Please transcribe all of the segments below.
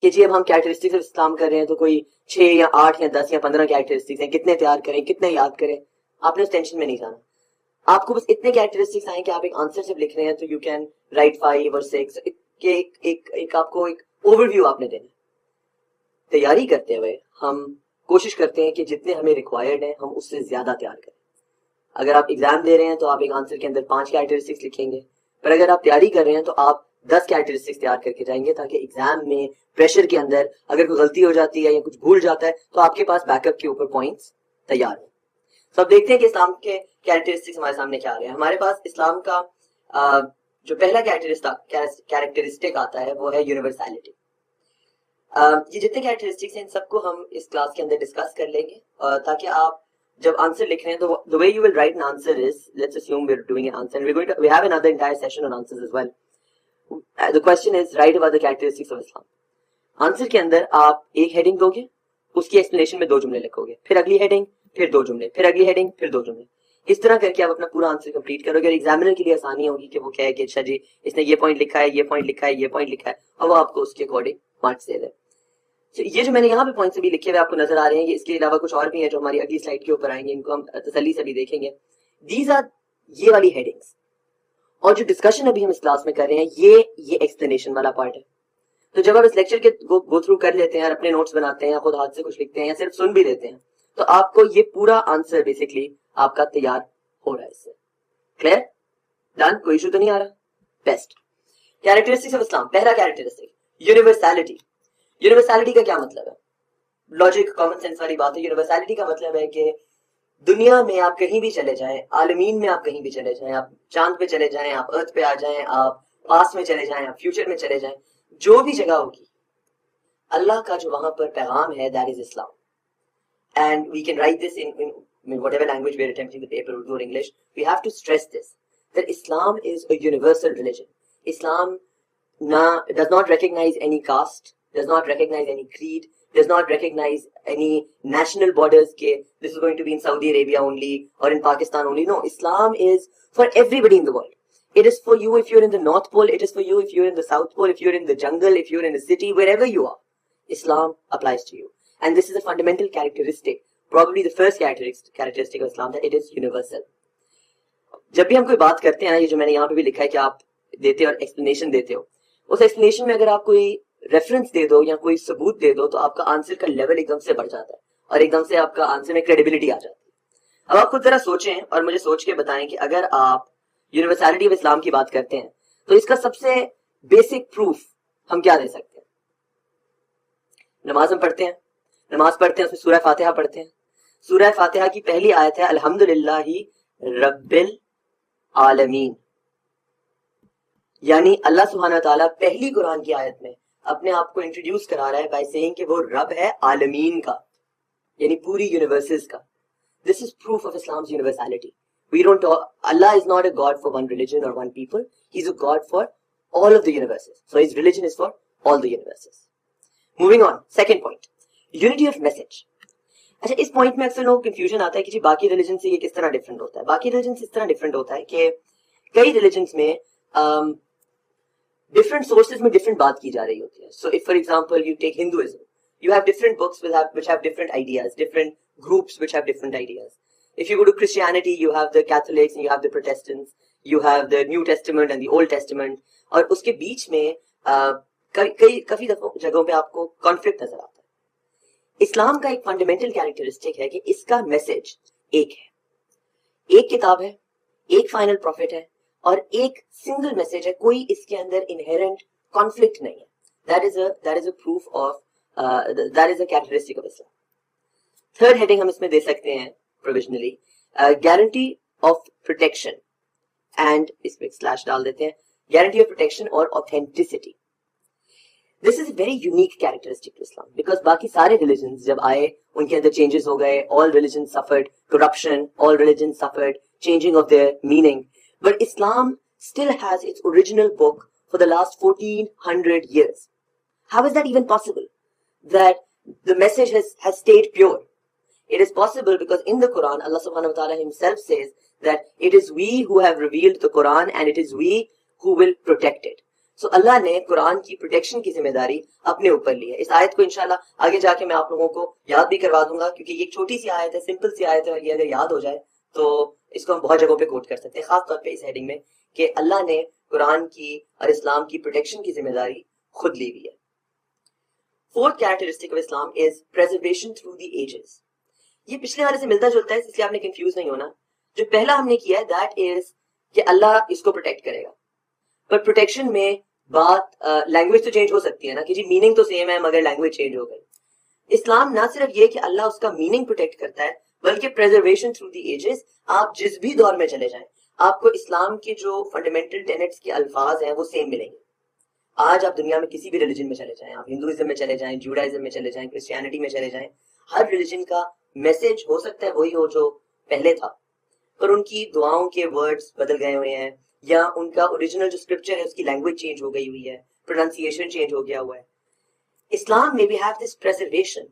کہ جی اب ہم کیریکٹرسٹکس آف اسلام کر رہے ہیں تو کوئی 6 یا 8 یا 10 یا 15 کیریکٹرسٹکس ہیں, کتنے تیار کریں, کتنے یاد کریں. آپ نے اس ٹینشن میں نہیں جانا. آپ کو بس اتنے کیریکٹرسٹکس آئیں کہ آپ ایک آنسر جب لکھ رہے ہیں تو یو کین رائٹ 5 اور 6 کہ ایک آپ کو ایک اوور ویو آپ نے دینا. تیاری کرتے ہوئے ہم کوشش کرتے ہیں کہ جتنے ہمیں ریکوائرڈ ہیں ہم اس سے زیادہ تیار کریں. اگر آپ ایگزام دے رہے ہیں تو آپ ایک آنسر کے اندر 5 کیریکٹرسٹکس لکھیں گے, پر اگر آپ تیاری کر رہے ہیں تو آپ 10 کیریکٹرسٹکس تیار کر کے جائیں گے, تاکہ ایگزام میں پریشر کے اندر اگر کوئی غلطی ہو جاتی ہے یا کچھ بھول جاتا ہے تو آپ کے پاس بیک اپ کے اوپر پوائنٹس تیار ہیں. تو اب دیکھتے ہیں کہ اسلام کے کیریکٹرسٹکس ہمارے سامنے کیا آ رہے ہیں. ہمارے پاس اسلام کا جو پہلا کیریکٹرسٹک آتا ہے وہ ہے یونیورسلٹی. یہ جتنے کیریکٹرسٹکس ہیں ان سب کو ہم اس کلاس کے اندر ڈسکس کر لیں گے, تاکہ آپ جب آنسر لکھ رہے ہیں تو the way you will write an answer is, let's assume we're doing an answer and we have another entire session on answers as well. The question is write about the characteristics of Islam. Answer کے اندر آپ ایک heading دو گے, اس کی explanation میں 2 جملے لکھو گے, پھر اگلی ہیڈنگ, پھر 2 جملے, پھر اگلی ہیڈنگ, پھر 2 جملے. اس طرح کر کے آپ اپنا پورا آنسر کمپلیٹ کرو گے. اور ایگزامنر کے لیے آسانی ہوگی کہ وہ کہے کہ اچھا جی اس نے یہ پوائنٹ لکھا ہے, یہ پوائنٹ لکھا ہے, یہ پوائنٹ لکھا ہے, اور وہ آپ کو اس کے اکارڈنگ مارکس دے دے. یہ جو میں نے یہاں پہ پوائنٹس بھی لکھے ہوئے آپ کو نظر آ رہے ہیں, اس کے علاوہ کچھ اور بھی ہیں جو ہماری اگلی سلائڈ کے اوپر آئیں گے, ان کو ہم تسلی سے بھی دیکھیں گے. دیز آر یہ والی ہیڈنگس, اور جو ڈسکشن ابھی ہم اس کلاس میں کر رہے ہیں یہ ایکسپلینیشن والا پارٹ ہے. تو جب آپ اس لیکچر کے گو تھرو کر لیتے ہیں اور اپنے نوٹس بناتے ہیں یا خود ہاتھ سے کچھ لکھتے ہیں یا صرف سن بھی لیتے ہیں, تو آپ کو یہ پورا آنسر بیسکلی آپ کا تیار ہو رہا ہے. اس سے کلیئر ڈن, کوئی ایشو تو نہیں آ رہا. بیسٹ. کیریکٹرسٹکس آف اسلام, پہلا کیریکٹرسٹک یونیورسلٹی. یونیورسلٹی کا کیا مطلب ہے؟ لاجک کامن سینس والی بات ہے. یونیورسلٹی کا مطلب ہے کہ دنیا میں آپ کہیں بھی چلے جائیں, عالمین میں آپ کہیں بھی چلے جائیں, آپ چاند پہ چلے جائیں, آپ ارتھ پہ آ جائیں, آپ پاس میں چلے جائیں, آپ فیوچر میں چلے جائیں, جو بھی جگہ ہوگی اللہ کا جو وہاں پر پیغام ہے that is Islam. And we can write this in whatever language we are attempting the paper, Urdu or English. We have to stress this, that Islam is a universal religion. Islam does not recognize any caste, does not recognize any creed, does not recognize any national borders ke this is going to be in Saudi Arabia only or in Pakistan only. No, Islam is for everybody in the world. It is for you if you're in the North Pole, it is for you if you're in the South Pole, if you're in the jungle, if you're in a city, wherever you are, Islam applies to you. And this is a fundamental characteristic, probably the first characteristic of Islam, that it is universal. جب بھی ہم کوئی بات کرتے ہیں, یہ جو میں نے یہاں پہ بھی لکھا ہے کہ آپ دیتے اور ایکسپلینیشن دیتے ہو, اس ایکسپلینیشن میں اگر آپ کوئی ریفرنس دے دو یا کوئی ثبوت دے دو تو آپ کا آنسر کا لیول ایک دم سے بڑھ جاتا ہے اور ایک دم سے آپ کا آنسر میں کریڈیبلٹی آ جاتی ہے. اب آپ خود ذرا سوچیں اور مجھے سوچ کے بتائیں کہ اگر آپ یونیورسلٹی آف اسلام کی بات کرتے ہیں تو اس کا سب سے بیسک پروف ہم کیا دے سکتے ہیں؟ نماز ہم پڑھتے ہیں, نماز پڑھتے ہیں, اس میں سورہ فاتحہ پڑھتے ہیں. سورہ فاتحہ کی پہلی آیت ہے الحمدللہ رب العالمین, یعنی اللہ سبحانہ و تعالیٰ پہلی قرآن کی آیت میں اپنے آپ کو انٹروڈیوس کرا رہا ہے بائی سیئنگ کہ وہ رب ہے عالمین کا, یعنی پوری یونیورسز کا. This is proof of Islam's universality. We don't talk, Allah is not a God for one religion or one people. He's a God for all of the universes. So his religion is for all the universes. Moving on, second point. Unity of message. اچھا, اس point میں اکثر لوگوں کو confusion آتا ہے کہ جی باقی religion سے یہ کس طرح ڈفرینٹ ہوتا ہے. باقی ریلیجن سے اس طرح ڈفرینٹ ہوتا ہے کہ کئی ریلیجنس میں ڈفرینٹ سورسز میں ڈفرینٹ بات کی جا رہی ہوتی ہے. So if for example you take Hinduism, you have different books which have different ideas, different groups which have different ideas. If you go to Christianity, you have the Catholics and you have the Protestants, you have the New Testament and the Old Testament, اور اس کے بیچ میں کافی جگہوں پہ آپ کو conflict نظر آتا ہے. اسلام کا ایک فنڈامنٹل کیریکٹرسٹک ہے کہ اس کا میسج ایک ہے, ایک کتاب ہے, ایک فائنل پروفٹ ہے, اور ایک سنگل میسج ہے, کوئی اس کے اندر انہیرنٹ کانفلکٹ نہیں ہے. That is a proof of that is a characteristic of Islam. Third heading ہم اس میں دے سکتے ہیں provisionally, guarantee of protection, and اس میں سلیش ڈال دیتے ہیں, گارنٹی آف پروٹیکشن اور authenticity. This is a very unique characteristic to Islam, because باقی سارے ریلیجنز جب آئے ان کے اندر چینجز ہو گئے, all religion suffered corruption, all religion suffered changing of their meaning, but Islam still has its original book for the last 1400 years. How is that even possible? That the message has stayed pure. It is possible because in the Quran, Allah subhanahu wa ta'ala himself says that it is we who have revealed the Quran and it is we who will protect it. سو اللہ نے قرآن کی protection کی ذمہ داری اپنے اوپر لی ہے. اس آیت کو انشاءاللہ آگے جا کے میں آپ لوگوں کو یاد بھی کروا دوں گا, کیونکہ یہ ایک چھوٹی سی آیت ہے, سمپل سی آیت ہے, اور یہ اگر یاد ہو جائے تو اس کو ہم بہت جگہوں پہ کوٹ کر سکتے ہیں, خاص طور پہ اس ہیڈنگ میں کہ اللہ نے قرآن کی اور اسلام کی پروٹیکشن کی ذمہ داری خود لی ہوئی ہے. Fourth characteristic of Islam is preservation through the ages. یہ پچھلے والے سے ملتا جلتا ہے, اس لیے آپ نے کنفیوز نہیں ہونا. جو پہلا ہم نے کیا ہے دیٹ از کہ اللہ اس کو پروٹیکٹ کرے گا, پر پروٹیکشن میں بات لینگویج تو چینج ہو سکتی ہے نا, کہ جی میننگ تو سیم ہے مگر لینگویج چینج ہو گئی. اسلام نہ صرف یہ کہ اللہ اس کا میننگ پروٹیکٹ کرتا ہے, بلکہ پریزرویشن تھرو دی ایجز. آپ جس بھی دور میں چلے جائیں آپ کو اسلام کے جو فنڈامنٹل ٹینٹس کے الفاظ ہیں وہ سیم ملیں گے. آج آپ دنیا میں کسی بھی ریلیجن میں چلے جائیں, آپ ہندوازم میں چلے جائیں, جوڈائزم میں چلے جائیں, کرسچینٹی میں چلے جائیں, ہر ریلیجن کا میسج ہو سکتا ہے وہی ہو جو پہلے تھا, پر ان کی دعاؤں کے ورڈز بدل گئے ہوئے ہیں, یا ان کا اوریجنل جو اسکرپچر ہے اس کی لینگویج چینج ہو گئی ہوئی ہے, پروننسیشن چینج ہو گیا ہوا ہے. اسلام میں وی ہیو دس پریزرویشن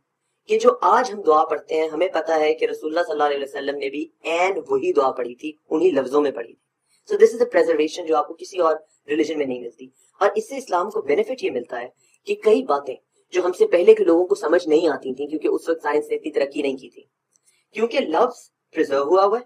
کہ جو آج ہم دعا پڑھتے ہیں ہمیں پتا ہے کہ رسول اللہ صلی اللہ علیہ وسلم نے بھی عین وہی دعا پڑھی تھی, انہی لفظوں میں پڑھی تھی. سو دس از اے پریزرویشن جو آپ کو کسی اور ریلیجن میں نہیں ملتی. اور اس سے اسلام کو بینیفٹ یہ ملتا ہے کہ کئی باتیں جو ہم سے پہلے کے لوگوں کو سمجھ نہیں آتی تھیں, کیونکہ اس وقت سائنس نے اتنی ترقی نہیں کی تھی, کیونکہ لفظ پرزرو ہوا ہوا ہے.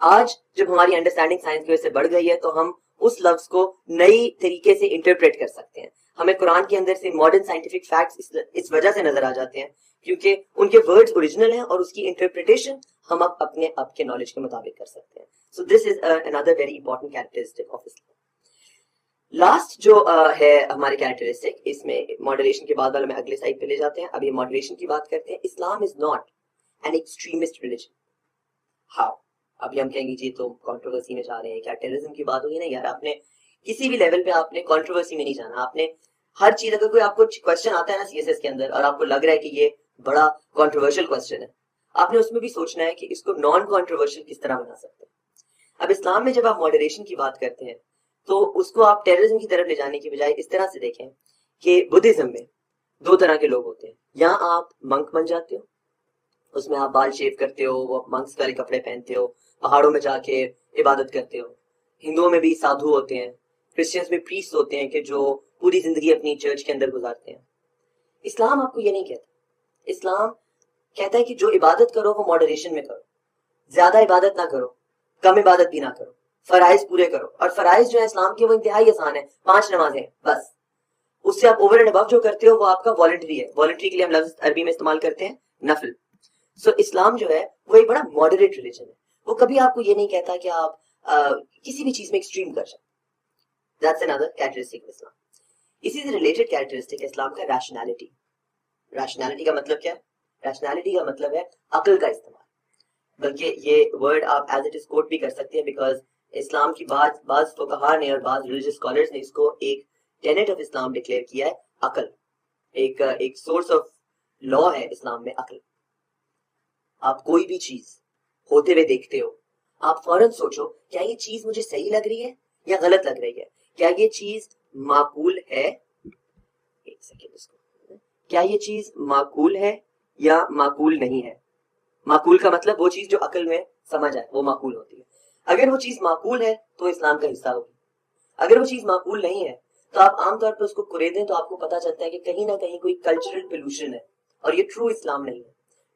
آج جب ہماری انڈرسٹینڈنگ سائنس کی وجہ سے بڑھ گئی ہے تو ہم اس لفظ کو نئی طریقے سے انٹرپریٹ کر سکتے ہیں. ہمیں قرآن کے اندر سے ماڈرن سائنٹیفک فیکٹس اس وجہ سے نظر آ جاتے ہیں کیونکہ ان کے ورڈز اوریجنل ہیں اور اس کی انٹرپریٹیشن ہم اپنے اب کے نالج کے مطابق کر سکتے ہیں. سو دس از another very important characteristic of Islam. Last جو ہے ہمارے کیریکٹرسٹک, اس میں ماڈریشن کے بعد والا میں اگلے سائڈ پہ لے جاتے ہیں. اب یہ ماڈریشن کی بات کرتے ہیں. Islam is not an extremist religion. How? ابھی ہم کہیں گے جی تو کنٹروورسی میں جا رہے ہیں, کیا ٹیررزم کی بات ہوگی؟ نہیں یار, آپ نے کسی بھی لیول پہ آپ نے کنٹروورسی میں نہیں جانا. آپ نے ہر چیز, اگر کوئی آپ کو کوشچن آتا ہے نا سی ایس ایس کے اندر اور آپ کو لگ رہا ہے کہ یہ بڑا کنٹروورشل کوشچن ہے, آپ نے اس میں بھی سوچنا ہے کہ اس کو نان کنٹروورشل کس طرح بنا سکتے ہیں. اب اسلام میں جب آپ ماڈریشن کی بات کرتے ہیں تو اس کو آپ ٹیررزم کی طرف لے جانے کی بجائے اس طرح سے دیکھیں کہ بدھزم میں دو طرح کے لوگ ہوتے ہیں. یہاں آپ منک بن جاتے ہو, اس میں آپ بال شیو کرتے ہو, وہ منکس والے کپڑے پہنتے ہو, پہاڑوں میں جا کے عبادت کرتے ہو. ہندوؤں میں بھی سادھو ہوتے ہیں, کرسچنس میں پریسٹ ہوتے ہیں کہ جو پوری زندگی اپنی چرچ کے اندر گزارتے ہیں. اسلام آپ کو یہ نہیں کہتا. اسلام کہتا ہے کہ جو عبادت کرو وہ ماڈریشن میں کرو, زیادہ عبادت نہ کرو, کم عبادت بھی نہ کرو, فرائض پورے کرو. اور فرائض جو ہے اسلام کے وہ انتہائی آسان ہے, 5 نمازیں بس. اس سے آپ اوور اینڈ ابو جو کرتے ہو وہ آپ کا والنٹری ہے. والنٹری کے لیے ہم لفظ عربی میں استعمال کرتے ہیں نفل. سو اسلام جو ہے وہ ایک بڑا ماڈریٹ ریلیجن ہے. وہ کبھی آپ کو یہ نہیں کہتا کہ آپ کسی بھی چیز میں ایکسٹریم کر جائیں. That's another characteristic of Islam. اسی سے ریلیٹڈ کیریکٹرسٹک ہے اسلام کا ریشنالٹی. ریشنالٹی کا مطلب کیا ہے؟ ریشنالٹی کا مطلب ہے عقل کا استعمال. بلکہ یہ ورڈ آپ ایز اٹ از کوٹ بھی کر سکتے ہیں, بیکاز اسلام کی بعض فقہا نے اور بعض ریلیجیس اسکالرز نے اس کو ایک ٹینٹ آف اسلام ڈکلیئر کیا ہے, عقل. ایک سورس آف لا ہے اسلام میں عقل. آپ کوئی بھی چیز ہوتے ہوئے دیکھتے ہو, آپ فوراً سوچو کیا یہ چیز مجھے صحیح لگ رہی ہے یا غلط لگ رہی ہے, کیا یہ چیز معقول ہے. ایک سیکنڈ, اس کو, کیا یہ چیز معقول ہے یا معقول نہیں ہے. معقول کا مطلب وہ چیز جو عقل میں سمجھ آئے وہ معقول ہوتی ہے. اگر وہ چیز معقول ہے تو اسلام کا حصہ ہوگی. اگر وہ چیز معقول نہیں ہے تو آپ عام طور پر اس کو کریدیں تو آپ کو پتا چلتا ہے کہ کہیں نہ کہیں کوئی کلچرل پولوشن ہے, اور یہ ٹرو اسلام نہیں ہے.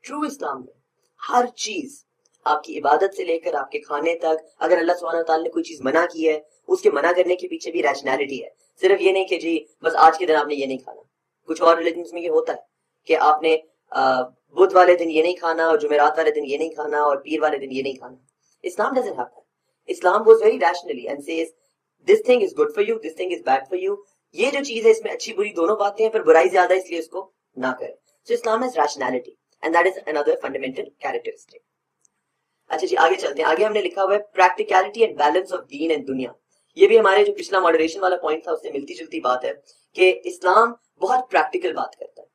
ٹرو اسلام میں ہر چیز, آپ کی عبادت سے لے کر آپ کے کھانے تک, اگر اللہ سبحانہ وتعالی نے کوئی چیز منع کی ہے اس کے منع کرنے کے پیچھے بھی ریشنالٹی ہے. صرف یہ نہیں کہ جی بس آج کے دن آپ نے یہ نہیں کھانا. کچھ اور ریلیجنس میں یہ ہوتا ہے کہ آپ نے بدھ والے دن یہ نہیں کھانا, اور جمعرات والے دن یہ نہیں کھانا, اور پیر والے دن یہ نہیں کھانا. اسلام doesn't have that. Islam was very rationally and says this thing is good for you, this thing is bad for you. یہ جو چیز ہے اس میں اچھی بری دونوں باتیں ہیں, پر برائی زیادہ اس لیے اس کو نہ کریں. So Islam has rationality and that is another fundamental characteristic. اچھا جی آگے چلتے ہیں. آگے ہم نے لکھا ہوا ہے پریکٹیکلٹی اینڈ بیلنس آف دین اینڈ دنیا. یہ بھی ہمارے جو پچھلا ماڈریشن والا پوائنٹ تھا اس سے ملتی جلتی بات ہے کہ اسلام بہت پریکٹیکل بات کرتا ہے.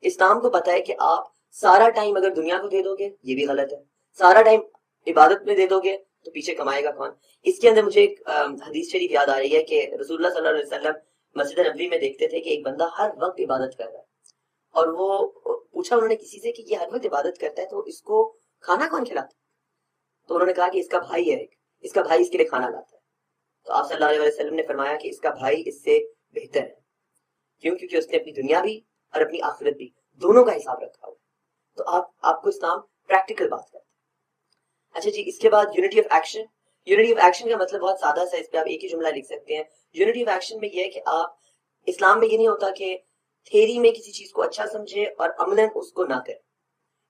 اسلام کو پتا ہے کہ آپ سارا ٹائم اگر دنیا کو دے دو گے یہ بھی غلط ہے, سارا ٹائم عبادت میں دے دو گے تو پیچھے کمائے گا کون. اس کے اندر مجھے ایک حدیث شریف یاد آ رہی ہے کہ رسول اللہ صلی اللہ علیہ وسلم مسجد نبوی میں دیکھتے تھے کہ ایک بندہ ہر وقت عبادت کر رہا ہے, اور وہ پوچھا انہوں نے کسی سے کہ یہ ہر وقت عبادت کرتا ہے تو اس کو کھانا کون کھلاتا ہے؟ تو انہوں نے کہا کہ اس کا بھائی ہے, اس کا بھائی اس کے لیے کھانا لاتا ہے. تو آپ صلی اللہ علیہ وسلم نے فرمایا کہ اس کا بھائی اس سے بہتر ہے. کیوں؟ کیونکہ اس نے اپنی دنیا بھی اور اپنی آخرت بھی دونوں کا حساب رکھا ہوا. تو آپ کو اسلام پریکٹیکل بات کرتا ہے. اچھا جی، اس کے بعد unity of action. Unity of action کا مطلب بہت سادہ سا، اس پہ آپ ایک ہی جملہ لکھ سکتے ہیں. یونٹی آف ایکشن میں یہ ہے کہ آپ اسلام میں یہ نہیں ہوتا کہ تھیری میں کسی چیز کو اچھا سمجھے اور عملاً اس کو نہ کرے.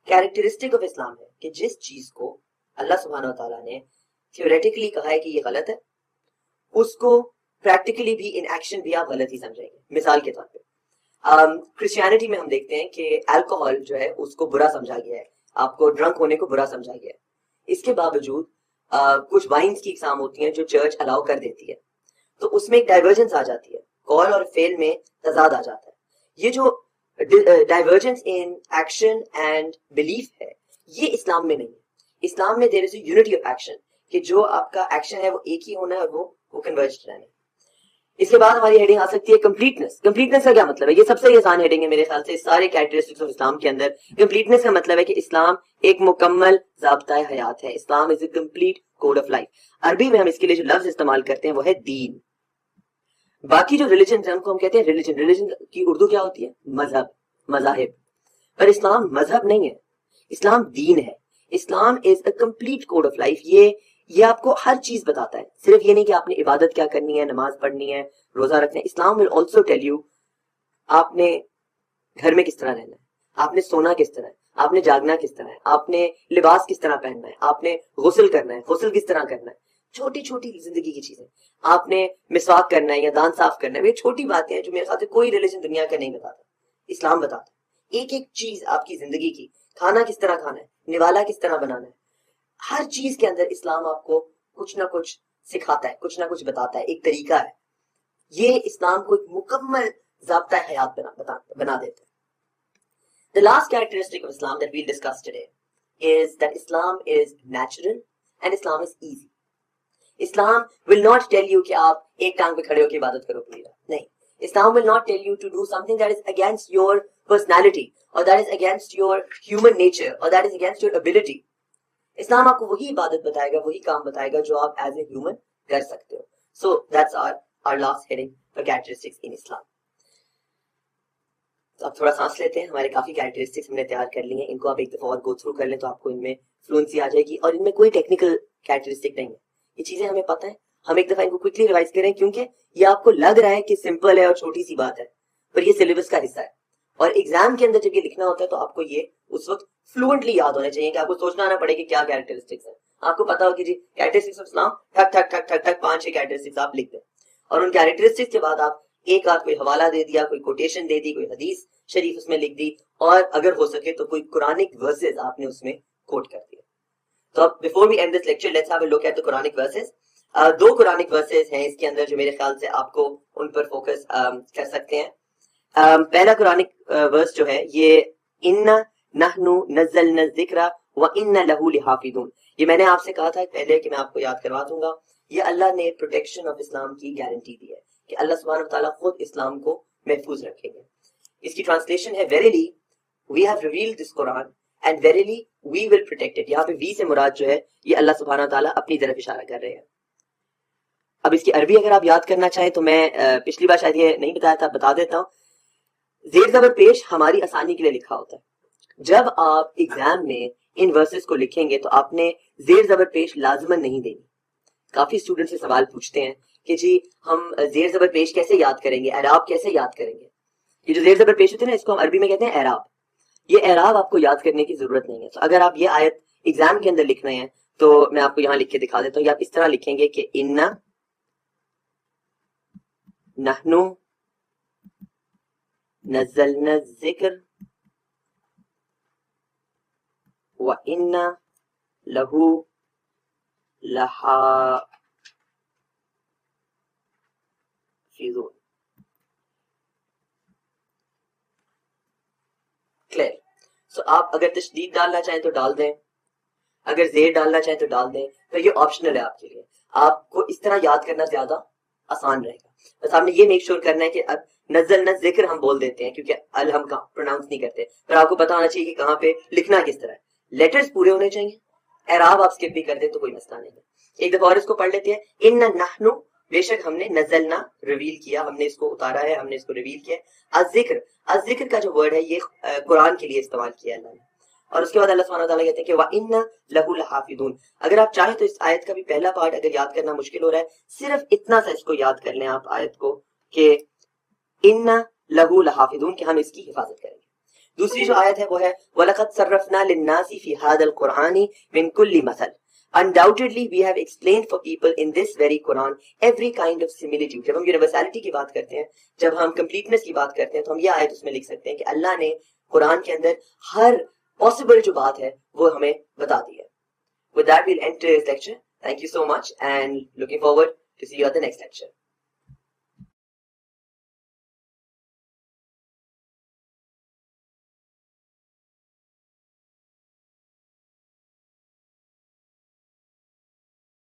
کیریکٹرسٹک آف اسلام ہے کہ جس چیز کو اللہ سبحانہ و تعالیٰ نے تھیوریٹیکلی کہا ہے کہ یہ غلط ہے، اس کو پریکٹیکلی بھی ان ایکشن بھی آپ غلط ہی سمجھیں گے. مثال کے طور پہ کرسچینٹی میں ہم دیکھتے ہیں کہ الکوہول جو ہے اس کو برا سمجھا گیا ہے، آپ کو ڈرنک ہونے کو برا سمجھا گیا ہے. اس کے باوجود کچھ وائنز کی اقسام ہوتی ہیں جو چرچ الاؤ کر دیتی ہے، تو اس میں ایک ڈائیورجنس آ جاتی ہے، قول اور فعل میں تضاد آ جاتا ہے. یہ جو divergence in action and belief ہے یہ اسلام میں نہیں ہے. اسلام میں دیر از اے یونٹی آف ایکشن کہ جو آپ کا ایکشن ہے وہ ایک ہی ہونا ہے اور وہ کنورجڈ رہنا ہے. اس کے بعد ہماری ہیڈنگ آ سکتی ہے کمپلیٹنس. کمپلیٹنس کا کیا مطلب ہے؟ یہ سب سے آسان ہیڈنگ ہے میرے خیال سے سارے کیریکٹرسٹکس آف اسلام کے اندر. کمپلیٹنس کا مطلب ہے کہ اسلام ایک مکمل ضابطۂ حیات ہے. Islam is a complete code of life. عربی میں ہم اس کے لیے جو لفظ استعمال کرتے ہیں وہ ہے دین. باقی جو ریلیجن ہیں ان کو ہم کہتے ہیں ریلیجن. ریلیجن کی اردو کیا ہوتی ہے؟ مذہب، مذاہب. پر اسلام مذہب نہیں ہے، اسلام دین ہے. Islam is a complete code of life. یہ آپ کو ہر چیز بتاتا ہے، صرف یہ نہیں کہ آپ نے عبادت کیا کرنی ہے، نماز پڑھنی ہے، روزہ رکھنا ہے. اسلام ول آلسو ٹیل یو آپ نے گھر میں کس طرح رہنا ہے، آپ نے سونا کس طرح ہے، آپ نے جاگنا کس طرح ہے، آپ نے لباس کس طرح پہننا ہے، آپ نے غسل کرنا ہے، غسل کس طرح کرنا ہے. چھوٹی چھوٹی زندگی کی چیزیں. آپ نے مسواک کرنا ہے یا دانت صاف کرنا ہے، یہ چھوٹی باتیں ہیں جو میرے خیال سے کوئی ریلیجن دنیا کا نہیں بتاتا، اسلام بتاتا. ایک ایک چیز آپ کی زندگی کی، کھانا کس طرح کھانا ہے، نوالا کس طرح بنانا ہے، ہر چیز کے اندر اسلام آپ کو کچھ نہ کچھ سکھاتا ہے، کچھ نہ کچھ بتاتا ہے، ایک طریقہ ہے. یہ اسلام کو ایک مکمل ضابطۂ حیات بنا دیتا ہے. The last characteristic of Islam that we'll discuss today is that Islam is natural and Islam is easy. Islam will not tell you کہ آپ ایک ٹانگ پہ کھڑے ہو کے عبادت کرو پوری رات. نہیں. Islam will not tell you to do something that is against your personality or that is against your human nature or that is against your ability. اسلام آپ کو وہی عبادت بتائے گا، وہی کام بتائے گا جو آپ ایز اے ہیومن کر سکتے ہو. So that's our last heading for characteristics in Islam. تو اب تھوڑا سانس لیتے ہیں. ہمارے کافی کیریکٹرسٹکس ہم نے تیار کر لی ہیں، ان کو آپ ایک دفعہ اور گو تھرو کر لیں تو آپ کو ان میں فلوئنسی آ جائے گی. اور ان میں کوئی ٹیکنیکل کیریکٹرسٹک نہیں ہے، یہ چیزیں ہمیں پتہ ہیں. ہم ایک دفعہ ان کو کوئکلی ریوائز کریں کیونکہ یہ آپ کو لگ رہا ہے کہ سمپل ہے اور چھوٹی سی بات ہے، پر یہ سلیبس کا حصہ ہے. اور ایگزام کے اندر جب یہ لکھنا ہوتا ہے تو آپ کو یہ اس وقت فلوئنٹلی یاد ہونا چاہیے کہ آپ کو سوچنا نہ پڑے کہ کیا کیریکٹرسٹکس ہیں. آپ کو پتا ہو کہ جی کیریکٹرسٹکس آف اسلام ٹھک ٹھک ٹھک ٹھک ٹھک 5-6 کیریکٹرسٹکس آپ لکھ دیں. اور ان کیریکٹرسٹکس کے بعد آپ ایک آدھ کوئی حوالہ دے دیا، کوئی کوٹیشن دے دی، کوئی حدیث شریف اس میں لکھ دی، اور اگر ہو سکے تو کوئی قرآنک ورسز آپ نے اس میں کوٹ کر دیا. تو اب before we end this lecture let's have a look at the Quranic verses. 2 Quranic verses ہیں اس کے اندر جو میرے خیال سے آپ کو ان پر فوکس کر سکتے ہیں. پہلا قرآنک ورس جو ہے یہ اِنَّا نَحْنُ نَزَّلْنَا الذِّكْرَ وَإِنَّا لَهُ لَحَافِظُونَ. یہ میں نے آپ سے کہا تھا پہلے کہ میں آپ کو یاد کروا دوں گا. یہ اللہ نے پروٹیکشن آف اسلام کی گارنٹی دی ہے کہ اللہ سبحانہ وتعالیٰ خود اسلام کو محفوظ رکھیں گے. اس کی ٹرانسلیشن ہے verily we have revealed this Quran and verily we will protect it. یہاں پہ وی سے مراد جو ہے یہ اللہ سبحانہ وتعالیٰ اپنی طرف اشارہ کر رہے ہیں. اب اس کی عربی اگر آپ یاد کرنا چاہیں تو میں پچھلی بار شاید یہ نہیں بتایا تھا، بتا دیتا ہوں. زیر زبر پیش ہماری آسانی کے لیے لکھا ہوتا ہے. جب آپ ایگزام میں ان ورسز کو لکھیں گے تو آپ نے زیر زبر پیش لازماً نہیں دینی. کافی اسٹوڈنٹ سے سوال پوچھتے ہیں کہ جی ہم زیر زبر پیش کیسے یاد کریں گے، اعراب کیسے یاد کریں گے. یہ جو زیر زبر پیش ہوتے ہیں نا اس کو ہم عربی میں کہتے ہیں اعراب. یہ اعراب آپ کو یاد کرنے کی ضرورت نہیں ہے. تو اگر آپ یہ آیت ایگزام کے اندر لکھ رہے ہیں تو میں آپ کو یہاں لکھ کے دکھا دیتا ہوں. یہ آپ اس طرح لکھیں گے کہ اِنَّا نَحْنُ نَزَّلْنَا الذِّكْرَ وَإِنَّا لَهُ لَحَافِظُونَ. کلیئر؟ سو آپ اگر تشدید ڈالنا چاہیں تو ڈال دیں، اگر زیر ڈالنا چاہیں تو ڈال دیں. تو یہ آپشنل ہے آپ کے لیے. آپ کو اس طرح یاد کرنا زیادہ آسان رہے گا. بس آپ نے یہ میک شور کرنا ہے کہ اب نزلنا ذکر ہم بول دیتے ہیں کیونکہ الہم کا پروناؤنس نہیں کرتے، پر آپ کو پتا ہونا چاہیے کہ کہاں پہ لکھنا کس طرح ہے. لیٹرز پورے ہونے چاہیے. اعراب آپ اسکپ بھی کر دیں تو کوئی مسئلہ نہیں ہے. ایک دفعہ اور اس کو پڑھ لیتے ہیں. اِنَّا نَحْنُ بے شک ہم نے نزلنا ریویل کیا، ہم نے اس کو اتارا ہے، ہم نے اس کو ریویل کیا. الذکر کا جو ورڈ ہے یہ قرآن کے لیے استعمال کیا اللہ نے. اور اس کے بعد اللہ سبحانہ وتعالیٰ کہتے ہیں کہ وَإِنَّ لَهُ لَحَافِظُونَ. اگر آپ چاہیں تو اس آیت کا بھی پہلا پارٹ اگر یاد کرنا مشکل ہو رہا ہے، صرف اتنا سا اس کو یاد کر لیں آپ آیت کو کہ اِنَّ لَهُ لَحَافِظُونَ، کہ ہم اس کی حفاظت کریں گے. دوسری جو آیت ہے وہ ہے وَلَقَدْ صَرَّفْنَا لِلنَّاسِ فِي هَذَا الْقُرْآنِ مِنْ كُلِّ مَثَلٍ. Undoubtedly we have explained for people in this very Quran every kind of similitude. جب ہم یونیورسلٹی کی بات کرتے ہیں، جب ہم کمپلیٹنس کی بات کرتے ہیں، تو ہم یہ آیت اس میں لکھ سکتے ہیں کہ اللہ نے قرآن کے اندر ہر پاسبل جو بات ہے وہ ہمیں بتا دی ہے. With that we'll end today's lecture. Thank you so much and looking forward to see you at the next lecture.